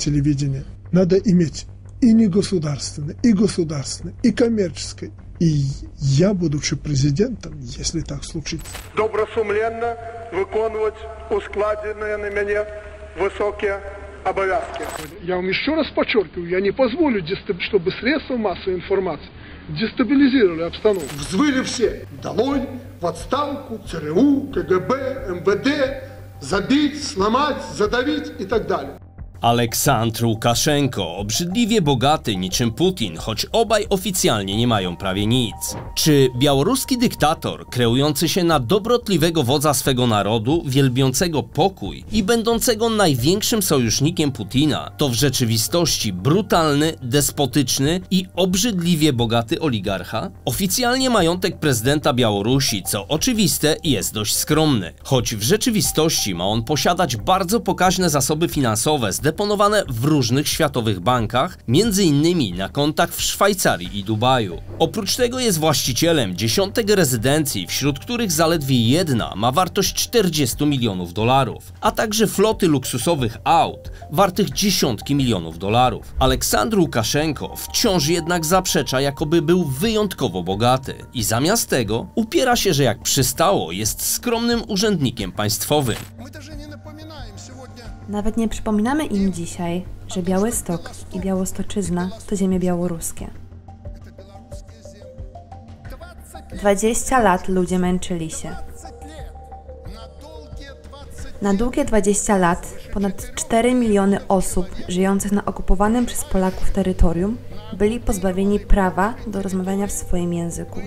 телевидение надо иметь и негосударственное, и государственное, и коммерческое. И я, будучи президентом, если так случится, добросумленно выполнять ускладенные на меня высокие обовязки. Я вам еще раз подчеркиваю, я не позволю, чтобы средства массовой информации дестабилизировали обстановку. Взвыли все. Долой, в отставку, ЦРУ, КГБ, МВД, забить, сломать, задавить и так далее. Aleksandr Łukaszenko, obrzydliwie bogaty niczym Putin, choć obaj oficjalnie nie mają prawie nic. Czy białoruski dyktator, kreujący się na dobrotliwego wodza swego narodu, wielbiącego pokój i będącego największym sojusznikiem Putina, to w rzeczywistości brutalny, despotyczny i obrzydliwie bogaty oligarcha? Oficjalnie majątek prezydenta Białorusi, co oczywiste, jest dość skromny, choć w rzeczywistości ma on posiadać bardzo pokaźne zasoby finansowe zdeponowane w różnych światowych bankach, m.in. na kontach w Szwajcarii i Dubaju. Oprócz tego jest właścicielem dziesiątek rezydencji, wśród których zaledwie jedna ma wartość 40 milionów dolarów, a także floty luksusowych aut wartych dziesiątki milionów dolarów. Aleksandr Łukaszenko wciąż jednak zaprzecza, jakoby był wyjątkowo bogaty i zamiast tego upiera się, że jak przystało, jest skromnym urzędnikiem państwowym. Nawet nie przypominamy im dzisiaj, że Białystok i Białostoczyzna to ziemie białoruskie. 20 lat ludzie męczyli się. Na długie 20 lat ponad 4 miliony osób żyjących na okupowanym przez Polaków terytorium byli pozbawieni prawa do rozmawiania w swoim języku.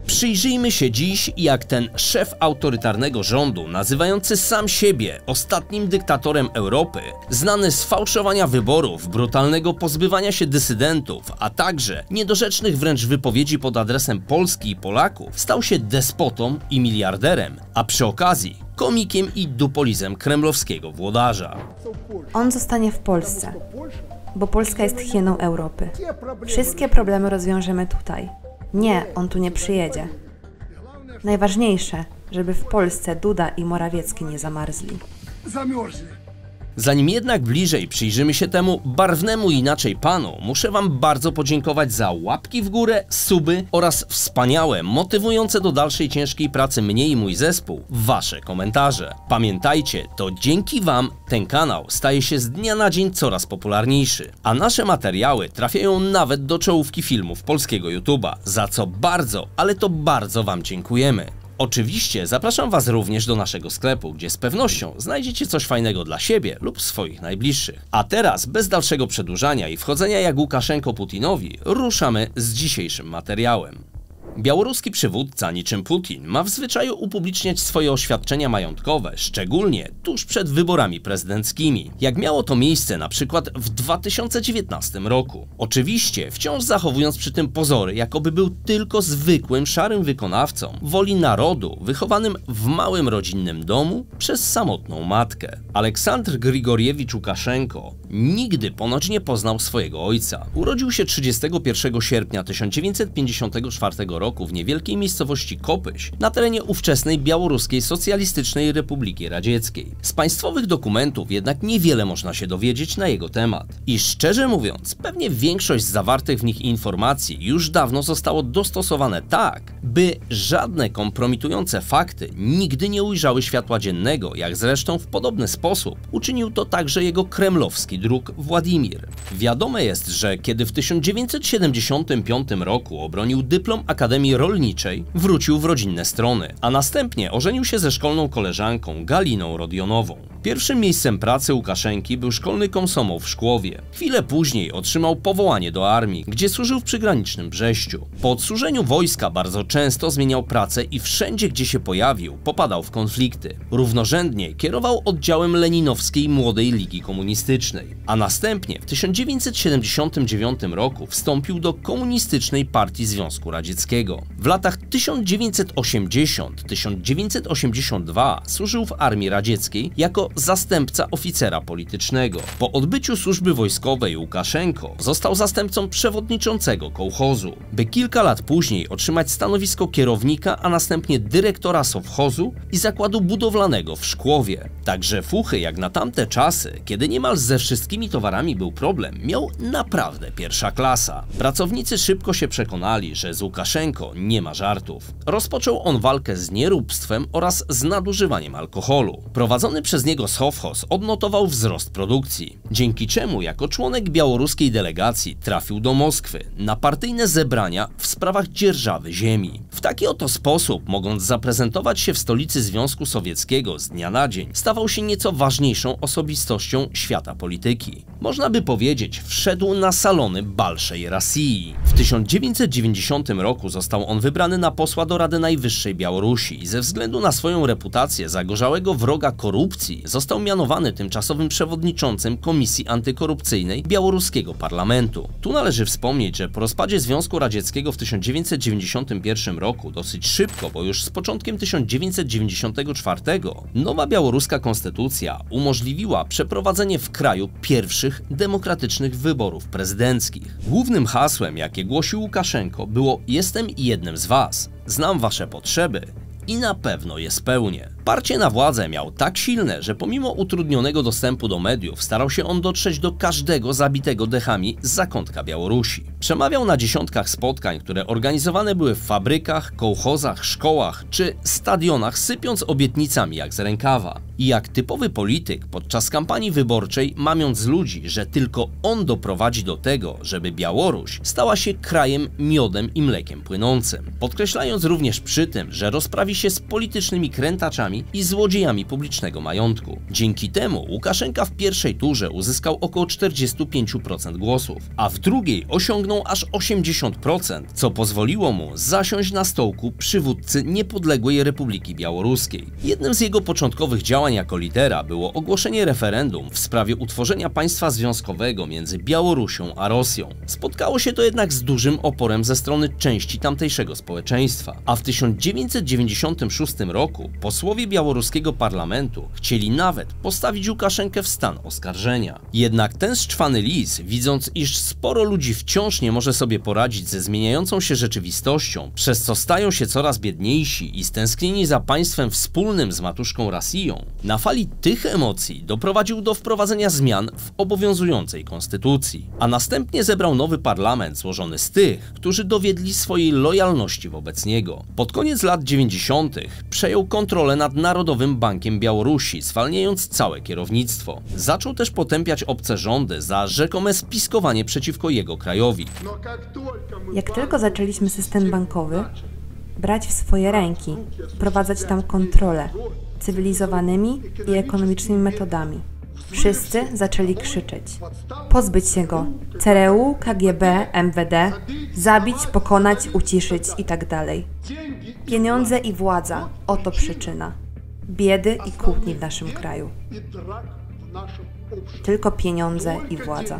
Przyjrzyjmy się dziś, jak ten szef autorytarnego rządu, nazywający sam siebie ostatnim dyktatorem Europy, znany z fałszowania wyborów, brutalnego pozbywania się dysydentów, a także niedorzecznych wręcz wypowiedzi pod adresem Polski i Polaków, stał się despotą i miliarderem, a przy okazji komikiem i dupolizem kremlowskiego włodarza. On zostanie w Polsce, bo Polska jest hieną Europy. Wszystkie problemy rozwiążemy tutaj. Nie, on tu nie przyjedzie. Najważniejsze, żeby w Polsce Duda i Morawiecki nie zamarzli. Zanim jednak bliżej przyjrzymy się temu barwnemu inaczej panu, muszę wam bardzo podziękować za łapki w górę, suby oraz wspaniałe, motywujące do dalszej ciężkiej pracy mnie i mój zespół, wasze komentarze. Pamiętajcie, to dzięki wam ten kanał staje się z dnia na dzień coraz popularniejszy, a nasze materiały trafiają nawet do czołówki filmów polskiego YouTube'a, za co bardzo, ale to bardzo wam dziękujemy. Oczywiście zapraszam was również do naszego sklepu, gdzie z pewnością znajdziecie coś fajnego dla siebie lub swoich najbliższych. A teraz, bez dalszego przedłużania i wchodzenia jak Łukaszenko Putinowi, ruszamy z dzisiejszym materiałem. Białoruski przywódca, niczym Putin, ma w zwyczaju upubliczniać swoje oświadczenia majątkowe, szczególnie tuż przed wyborami prezydenckimi, jak miało to miejsce na przykład w 2019 roku. Oczywiście wciąż zachowując przy tym pozory, jakoby był tylko zwykłym, szarym wykonawcą woli narodu, wychowanym w małym rodzinnym domu przez samotną matkę. Aleksandr Grigorjewicz Łukaszenko nigdy ponoć nie poznał swojego ojca. Urodził się 31 sierpnia 1954 roku w niewielkiej miejscowości Kopyś na terenie ówczesnej Białoruskiej Socjalistycznej Republiki Radzieckiej. Z państwowych dokumentów jednak niewiele można się dowiedzieć na jego temat. I szczerze mówiąc, pewnie większość z zawartych w nich informacji już dawno zostało dostosowane tak, by żadne kompromitujące fakty nigdy nie ujrzały światła dziennego, jak zresztą w podobny sposób uczynił to także jego kremlowski druk Władimir. Wiadome jest, że kiedy w 1975 roku obronił dyplom Akademii Rolniczej, wrócił w rodzinne strony, a następnie ożenił się ze szkolną koleżanką Galiną Rodionową. Pierwszym miejscem pracy Łukaszenki był szkolny komsomol w Szkłowie. Chwilę później otrzymał powołanie do armii, gdzie służył w przygranicznym Brześciu. Po odsłużeniu wojska bardzo często zmieniał pracę i wszędzie, gdzie się pojawił, popadał w konflikty. Równorzędnie kierował oddziałem leninowskiej Młodej Ligi Komunistycznej, a następnie w 1979 roku wstąpił do Komunistycznej Partii Związku Radzieckiego. W latach 1980-1982 służył w armii radzieckiej jako jako zastępca oficera politycznego. Po odbyciu służby wojskowej Łukaszenko został zastępcą przewodniczącego kołchozu, by kilka lat później otrzymać stanowisko kierownika, a następnie dyrektora sowchozu i zakładu budowlanego w Szkłowie. Także fuchy jak na tamte czasy, kiedy niemal ze wszystkimi towarami był problem, miał naprawdę pierwsza klasa. Pracownicy szybko się przekonali, że z Łukaszenko nie ma żartów. Rozpoczął on walkę z nieróbstwem oraz z nadużywaniem alkoholu. Prowadzony przez niego sowchoz odnotował wzrost produkcji, dzięki czemu jako członek białoruskiej delegacji trafił do Moskwy na partyjne zebrania w sprawach dzierżawy ziemi. W taki oto sposób, mogąc zaprezentować się w stolicy Związku Sowieckiego z dnia na dzień, stawał się nieco ważniejszą osobistością świata polityki. Można by powiedzieć, wszedł na salony Balszej Rosji. W 1990 roku został on wybrany na posła do Rady Najwyższej Białorusi i ze względu na swoją reputację zagorzałego wroga korupcji został mianowany tymczasowym przewodniczącym Komisji Antykorupcyjnej białoruskiego parlamentu. Tu należy wspomnieć, że po rozpadzie Związku Radzieckiego w 1991 roku, dosyć szybko, bo już z początkiem 1994, nowa białoruska konstytucja umożliwiła przeprowadzenie w kraju pierwszych demokratycznych wyborów prezydenckich. Głównym hasłem, jakie głosił Łukaszenko, było: jestem jednym z was, znam wasze potrzeby i na pewno je spełnię. Parcie na władzę miał tak silne, że pomimo utrudnionego dostępu do mediów starał się on dotrzeć do każdego zabitego dechami z zakątka Białorusi. Przemawiał na dziesiątkach spotkań, które organizowane były w fabrykach, kołchozach, szkołach czy stadionach, sypiąc obietnicami jak z rękawa. I jak typowy polityk podczas kampanii wyborczej, mamiąc ludzi, że tylko on doprowadzi do tego, żeby Białoruś stała się krajem miodem i mlekiem płynącym. Podkreślając również przy tym, że rozprawi się z politycznymi krętaczami i złodziejami publicznego majątku. Dzięki temu Łukaszenka w pierwszej turze uzyskał około 45% głosów, a w drugiej osiągnął aż 80%, co pozwoliło mu zasiąść na stołku przywódcy niepodległej Republiki Białoruskiej. Jednym z jego początkowych działań jako lidera było ogłoszenie referendum w sprawie utworzenia państwa związkowego między Białorusią a Rosją. Spotkało się to jednak z dużym oporem ze strony części tamtejszego społeczeństwa, a w 1996 roku posłowie białoruskiego parlamentu chcieli nawet postawić Łukaszenkę w stan oskarżenia. Jednak ten szczwany lis, widząc, iż sporo ludzi wciąż nie może sobie poradzić ze zmieniającą się rzeczywistością, przez co stają się coraz biedniejsi i stęsknieni za państwem wspólnym z matuszką Rosją, na fali tych emocji doprowadził do wprowadzenia zmian w obowiązującej konstytucji, a następnie zebrał nowy parlament złożony z tych, którzy dowiedli swojej lojalności wobec niego. Pod koniec lat 90. przejął kontrolę nad Narodowym Bankiem Białorusi, zwalniając całe kierownictwo. Zaczął też potępiać obce rządy za rzekome spiskowanie przeciwko jego krajowi. Jak tylko zaczęliśmy system bankowy brać w swoje ręki, wprowadzać tam kontrolę cywilizowanymi i ekonomicznymi metodami, wszyscy zaczęli krzyczeć: pozbyć się go, CRU, KGB, MWD, zabić, pokonać, uciszyć itd. Pieniądze i władza, oto przyczyna biedy i kłótni w naszym kraju. Tylko pieniądze i władza.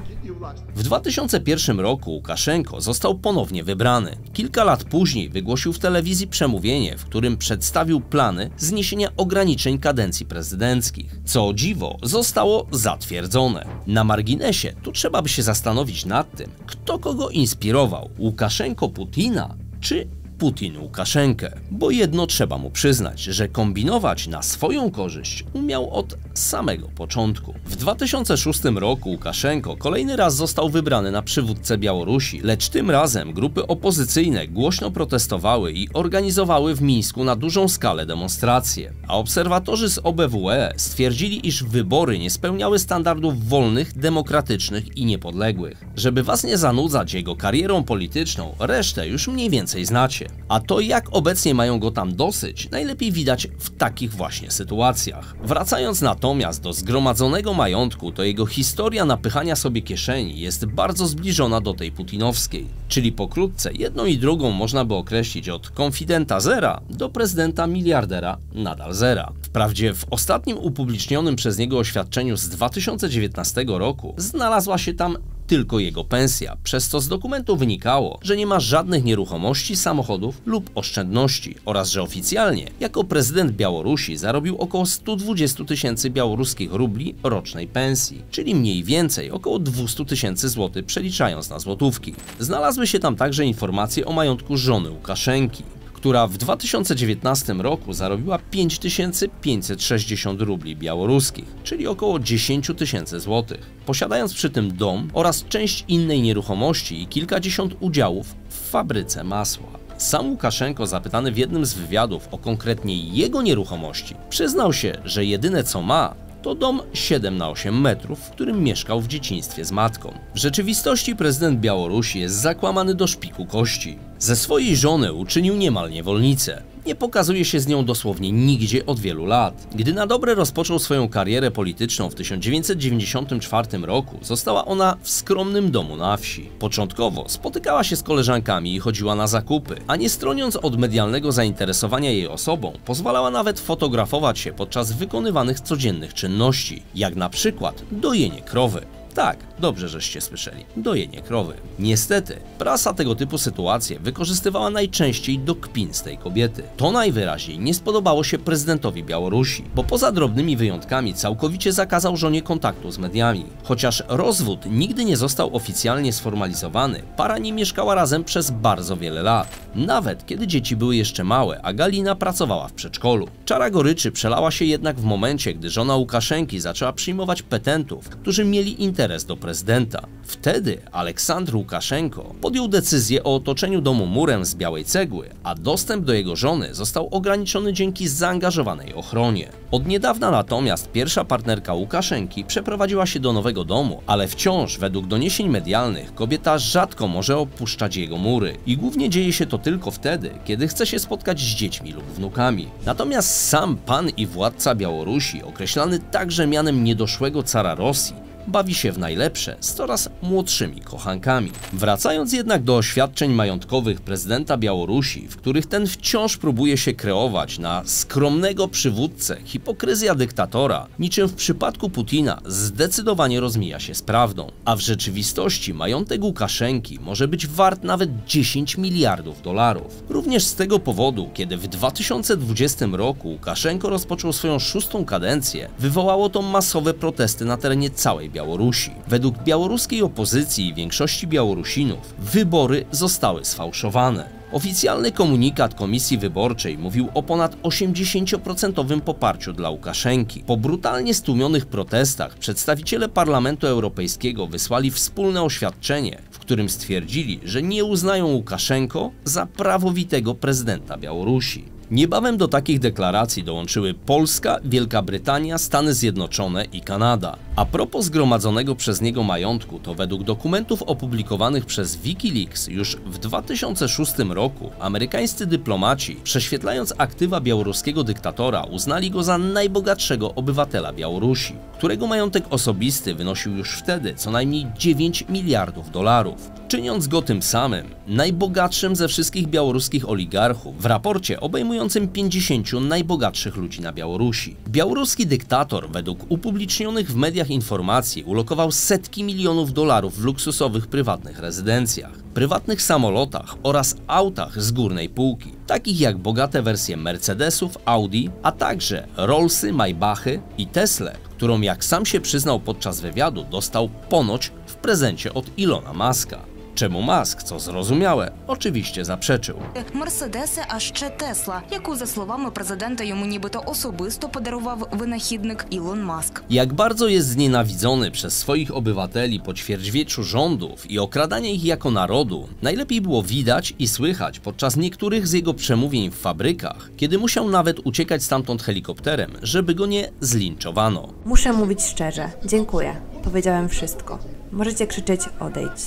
W 2001 roku Łukaszenko został ponownie wybrany. Kilka lat później wygłosił w telewizji przemówienie, w którym przedstawił plany zniesienia ograniczeń kadencji prezydenckich. Co o dziwo, zostało zatwierdzone. Na marginesie, tu trzeba by się zastanowić nad tym, kto kogo inspirował: Łukaszenko Putina czy Putin Łukaszenkę, bo jedno trzeba mu przyznać, że kombinować na swoją korzyść umiał od samego początku. W 2006 roku Łukaszenko kolejny raz został wybrany na przywódcę Białorusi, lecz tym razem grupy opozycyjne głośno protestowały i organizowały w Mińsku na dużą skalę demonstracje, a obserwatorzy z OBWE stwierdzili, iż wybory nie spełniały standardów wolnych, demokratycznych i niepodległych. Żeby was nie zanudzać jego karierą polityczną, resztę już mniej więcej znacie. A to, jak obecnie mają go tam dosyć, najlepiej widać w takich właśnie sytuacjach. Wracając natomiast do zgromadzonego majątku, to jego historia napychania sobie kieszeni jest bardzo zbliżona do tej putinowskiej. Czyli pokrótce jedną i drugą można by określić od konfidenta zera do prezydenta miliardera nadal zera. Wprawdzie w ostatnim upublicznionym przez niego oświadczeniu z 2019 roku znalazła się tam tylko jego pensja, przez co z dokumentu wynikało, że nie ma żadnych nieruchomości, samochodów lub oszczędności oraz że oficjalnie jako prezydent Białorusi zarobił około 120 000 białoruskich rubli rocznej pensji, czyli mniej więcej około 200 000 złotych przeliczając na złotówki. Znalazły się tam także informacje o majątku żony Łukaszenki, która w 2019 roku zarobiła 5560 rubli białoruskich, czyli około 10 000 złotych, posiadając przy tym dom oraz część innej nieruchomości i kilkadziesiąt udziałów w fabryce masła. Sam Łukaszenko, zapytany w jednym z wywiadów o konkretnie jego nieruchomości, przyznał się, że jedyne co ma, to dom 7×8 metrów, w którym mieszkał w dzieciństwie z matką. W rzeczywistości prezydent Białorusi jest zakłamany do szpiku kości. Ze swojej żony uczynił niemal niewolnicę. Nie pokazuje się z nią dosłownie nigdzie od wielu lat. Gdy na dobre rozpoczął swoją karierę polityczną w 1994 roku, została ona w skromnym domu na wsi. Początkowo spotykała się z koleżankami i chodziła na zakupy, a nie stroniąc od medialnego zainteresowania jej osobą, pozwalała nawet fotografować się podczas wykonywanych codziennych czynności, jak na przykład dojenie krowy. Tak, dobrze żeście słyszeli, dojenie krowy. Niestety, prasa tego typu sytuacje wykorzystywała najczęściej do kpin z tej kobiety. To najwyraźniej nie spodobało się prezydentowi Białorusi, bo poza drobnymi wyjątkami całkowicie zakazał żonie kontaktu z mediami. Chociaż rozwód nigdy nie został oficjalnie sformalizowany, para nie mieszkała razem przez bardzo wiele lat. Nawet kiedy dzieci były jeszcze małe, a Galina pracowała w przedszkolu. Czara goryczy przelała się jednak w momencie, gdy żona Łukaszenki zaczęła przyjmować petentów, którzy mieli interes do prezydenta. Wtedy Aleksandr Łukaszenko podjął decyzję o otoczeniu domu murem z białej cegły, a dostęp do jego żony został ograniczony dzięki zaangażowanej ochronie. Od niedawna natomiast pierwsza partnerka Łukaszenki przeprowadziła się do nowego domu, ale wciąż według doniesień medialnych kobieta rzadko może opuszczać jego mury i głównie dzieje się to tylko wtedy, kiedy chce się spotkać z dziećmi lub wnukami. Natomiast sam pan i władca Białorusi, określany także mianem niedoszłego cara Rosji, bawi się w najlepsze z coraz młodszymi kochankami. Wracając jednak do oświadczeń majątkowych prezydenta Białorusi, w których ten wciąż próbuje się kreować na skromnego przywódcę, hipokryzja dyktatora, niczym w przypadku Putina, zdecydowanie rozmija się z prawdą. A w rzeczywistości majątek Łukaszenki może być wart nawet 10 miliardów dolarów. Również z tego powodu, kiedy w 2020 roku Łukaszenko rozpoczął swoją 6. kadencję, wywołało to masowe protesty na terenie całej Białorusi. Według białoruskiej opozycji i większości Białorusinów wybory zostały sfałszowane. Oficjalny komunikat Komisji Wyborczej mówił o ponad 80% poparciu dla Łukaszenki. Po brutalnie stłumionych protestach przedstawiciele Parlamentu Europejskiego wysłali wspólne oświadczenie, w którym stwierdzili, że nie uznają Łukaszenko za prawowitego prezydenta Białorusi. Niebawem do takich deklaracji dołączyły Polska, Wielka Brytania, Stany Zjednoczone i Kanada. A propos zgromadzonego przez niego majątku, to według dokumentów opublikowanych przez Wikileaks już w 2006 roku amerykańscy dyplomaci, prześwietlając aktywa białoruskiego dyktatora, uznali go za najbogatszego obywatela Białorusi, którego majątek osobisty wynosił już wtedy co najmniej 9 miliardów dolarów, czyniąc go tym samym najbogatszym ze wszystkich białoruskich oligarchów w raporcie obejmującym 50 najbogatszych ludzi na Białorusi. Białoruski dyktator według upublicznionych w mediach informacji ulokował setki milionów dolarów w luksusowych prywatnych rezydencjach, prywatnych samolotach oraz autach z górnej półki, takich jak bogate wersje Mercedesów, Audi, a także Rollsy, Maybachy i Tesle, którą, jak sam się przyznał podczas wywiadu, dostał ponoć w prezencie od Ilona Muska. Czemu Musk, co zrozumiałe, oczywiście zaprzeczył. Мерседеси, а ще Тесла, яку, за словами президента, йому нібито особисто подарував винахідник Ілон Маск. Jak bardzo jest znienawidzony przez swoich obywateli po ćwierćwieczu rządów i okradania ich jako narodu, najlepiej było widać i słychać podczas niektórych z jego przemówień w fabrykach, kiedy musiał nawet uciekać stamtąd helikopterem, żeby go nie zlinczowano. Muszę mówić szczerze. Dziękuję. Powiedziałem wszystko. Możecie krzyczeć odejdź.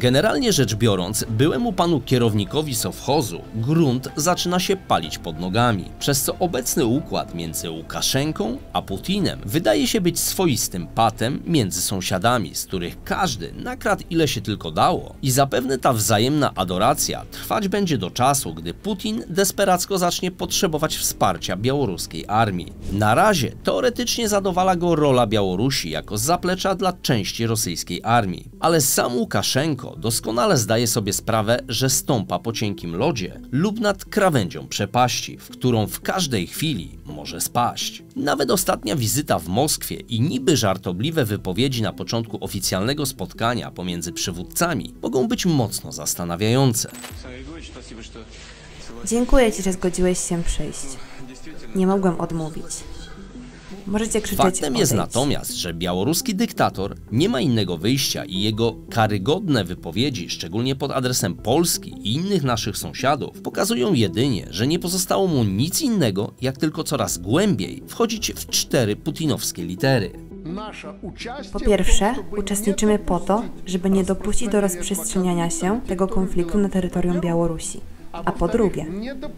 Generalnie rzecz biorąc, byłemu panu kierownikowi sowchozu grunt zaczyna się palić pod nogami, przez co obecny układ między Łukaszenką a Putinem wydaje się być swoistym patem między sąsiadami, z których każdy nakradł ile się tylko dało i zapewne ta wzajemna adoracja trwać będzie do czasu, gdy Putin desperacko zacznie potrzebować wsparcia białoruskiej armii. Na razie teoretycznie zadowala go rola Białorusi jako zaplecza dla części rosyjskiej armii, ale sam Łukaszenko doskonale zdaje sobie sprawę, że stąpa po cienkim lodzie lub nad krawędzią przepaści, w którą w każdej chwili może spaść. Nawet ostatnia wizyta w Moskwie i niby żartobliwe wypowiedzi na początku oficjalnego spotkania pomiędzy przywódcami mogą być mocno zastanawiające. Dziękuję Ci, że zgodziłeś się przyjść. Nie mogłem odmówić. Możecie krzyczeć Faktem jest odejdź. natomiast, że białoruski dyktator nie ma innego wyjścia i jego karygodne wypowiedzi, szczególnie pod adresem Polski i innych naszych sąsiadów, pokazują jedynie, że nie pozostało mu nic innego, jak tylko coraz głębiej wchodzić w 4 putinowskie litery. Po pierwsze, uczestniczymy po to, żeby nie dopuścić do rozprzestrzeniania się tego konfliktu na terytorium Białorusi. A po drugie,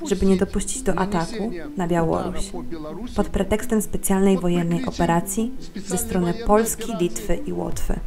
żeby nie dopuścić do ataku na Białoruś pod pretekstem specjalnej wojennej operacji ze strony Polski, Litwy i Łotwy.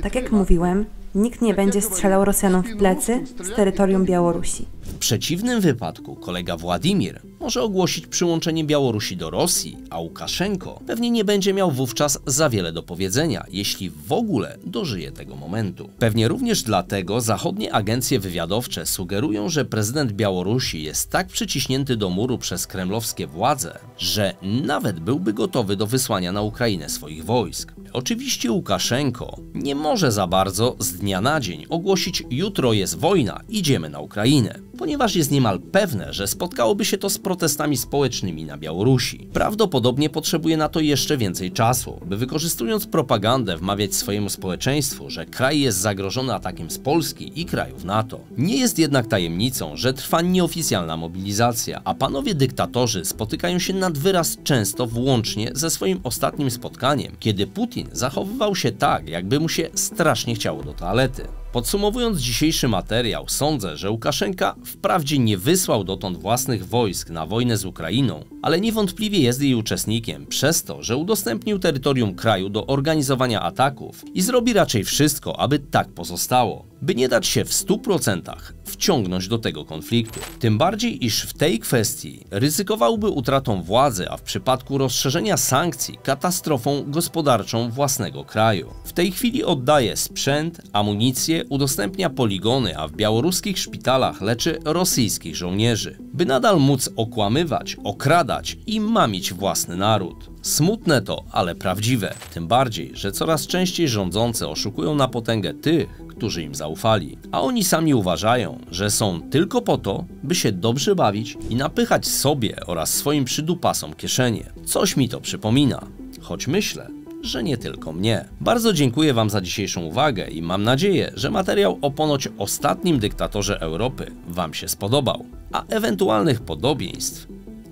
Tak jak mówiłem, nikt nie będzie strzelał Rosjanom w plecy z terytorium Białorusi. W przeciwnym wypadku kolega Władimir może ogłosić przyłączenie Białorusi do Rosji, a Łukaszenko pewnie nie będzie miał wówczas za wiele do powiedzenia, jeśli w ogóle dożyje tego momentu. Pewnie również dlatego zachodnie agencje wywiadowcze sugerują, że prezydent Białorusi jest tak przyciśnięty do muru przez kremlowskie władze, że nawet byłby gotowy do wysłania na Ukrainę swoich wojsk. Oczywiście Łukaszenko nie może za bardzo z dnia na dzień ogłosić: jutro jest wojna, idziemy na Ukrainę, ponieważ jest niemal pewne, że spotkałoby się to z protestami społecznymi na Białorusi. Prawdopodobnie potrzebuje na to jeszcze więcej czasu, by wykorzystując propagandę wmawiać swojemu społeczeństwu, że kraj jest zagrożony atakiem z Polski i krajów NATO. Nie jest jednak tajemnicą, że trwa nieoficjalna mobilizacja, a panowie dyktatorzy spotykają się nad wyraz często włącznie ze swoim ostatnim spotkaniem, kiedy Putin zachowywał się tak, jakby mu się strasznie chciało do toalety. Podsumowując dzisiejszy materiał, sądzę, że Łukaszenka wprawdzie nie wysłał dotąd własnych wojsk na wojnę z Ukrainą, ale niewątpliwie jest jej uczestnikiem przez to, że udostępnił terytorium kraju do organizowania ataków i zrobi raczej wszystko, aby tak pozostało, by nie dać się w 100% wciągnąć do tego konfliktu. Tym bardziej, iż w tej kwestii ryzykowałby utratą władzy, a w przypadku rozszerzenia sankcji katastrofą gospodarczą własnego kraju. W tej chwili oddaje sprzęt, amunicję, udostępnia poligony, a w białoruskich szpitalach leczy rosyjskich żołnierzy, by nadal móc okłamywać, okradać i mamić własny naród. Smutne to, ale prawdziwe. Tym bardziej, że coraz częściej rządzący oszukują na potęgę tych, którzy im zaufali, a oni sami uważają, że są tylko po to, by się dobrze bawić i napychać sobie oraz swoim przydupasom kieszenie. Coś mi to przypomina, choć myślę, że nie tylko mnie. Bardzo dziękuję Wam za dzisiejszą uwagę i mam nadzieję, że materiał o ponoć ostatnim dyktatorze Europy Wam się spodobał, a ewentualnych podobieństw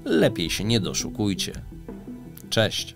lepiej się nie doszukujcie. Cześć!